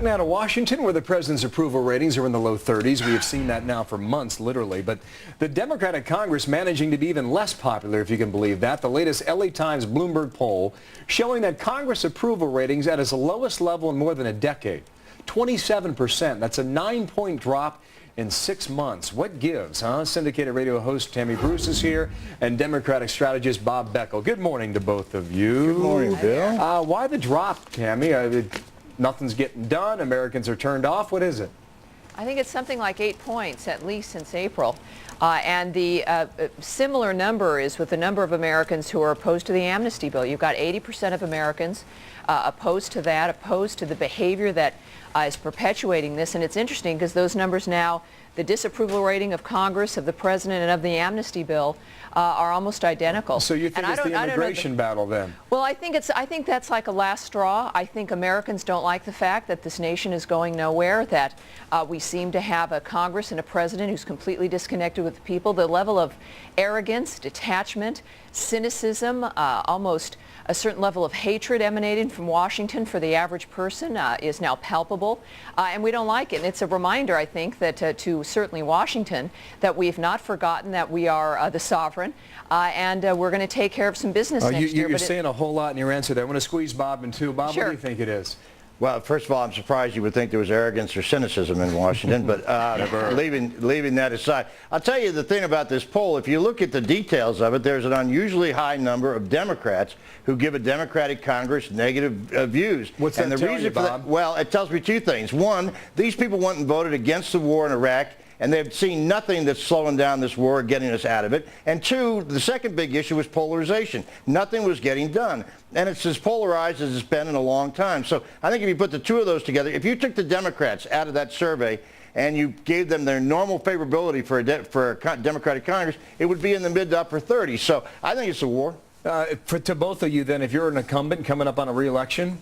Back now to Washington, where the president's approval ratings are in the low 30s. We have seen that now for months, literally. But the Democratic Congress managing to be even less popular, if you can believe that. The latest LA Times Bloomberg poll showing that Congress approval ratings at its lowest level in more than a decade. 27%. That's a 9-point drop in 6 months. What gives, huh? Syndicated radio host Tammy Bruce is here, and Democratic strategist Bob Beckel. Good morning to both of you. Good morning, Bill. Why the drop, Tammy? Nothing's getting done. Americans are turned off. What is it? I think it's something like 8 points, at least since April. And the similar number is with the number of Americans who are opposed to the amnesty bill. You've got 80% of Americans opposed to that, opposed to the behavior that is perpetuating this. And it's interesting because those numbers now, the disapproval rating of Congress, of the president, and of the amnesty bill are almost identical. So you think it's the immigration battle then? Well, I think that's like a last straw. I think Americans don't like the fact that this nation is going nowhere, that we seem to have a Congress and a president who's completely disconnected with the people. The level of arrogance, detachment, cynicism, almost a certain level of hatred emanating from Washington for the average person is now palpable, and we don't like it. And it's a reminder, I think, that to certainly Washington, that we've not forgotten that we are the sovereign, and we're going to take care of some business next year. You're saying a whole lot in your answer there. I want to squeeze Bob in too. Bob, Sure. What do you think it is? Well, first of all, I'm surprised you would think there was arrogance or cynicism in Washington, but leaving that aside, I'll tell you the thing about this poll. If you look at the details of it, there's an unusually high number of Democrats who give a Democratic Congress negative views. What's that tell you, Bob? Well, it tells me two things. One, these people went and voted against the war in Iraq, and they've seen nothing that's slowing down this war or getting us out of it. And two, the second big issue was polarization. Nothing was getting done. And it's as polarized as it's been in a long time. So I think if you put the two of those together, if you took the Democrats out of that survey and you gave them their normal favorability for a Democratic Congress, it would be in the mid to upper 30s. So I think it's a war. To both of you then, if you're an incumbent coming up on a re-election,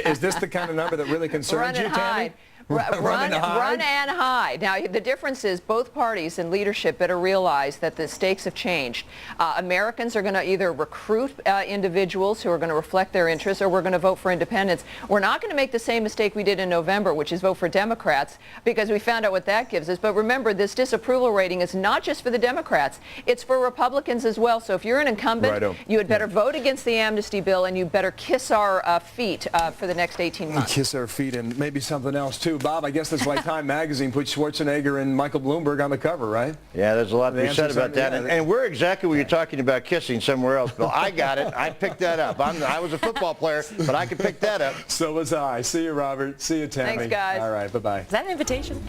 is this the kind of number that really concerns you, Tammy? Run and hide. Now, the difference is both parties and leadership better realize that the stakes have changed. Americans are going to either recruit individuals who are going to reflect their interests, or we're going to vote for independents. We're not going to make the same mistake we did in November, which is vote for Democrats, because we found out what that gives us. But remember, this disapproval rating is not just for the Democrats. It's for Republicans as well. So if you're an incumbent, you had better vote against the amnesty bill, and you better kiss our feet for the next 18 months. Kiss our feet and maybe something else, too. Bob, I guess that's why Time Magazine put Schwarzenegger and Michael Bloomberg on the cover, right? Yeah, there's a lot to be said about that. And we're exactly what you're talking about kissing somewhere else, Bill. I got it. I picked that up. I was a football player, but I could pick that up. So was I. See you, Robert. See you, Tammy. Thanks, guys. All right, bye-bye. Is that an invitation?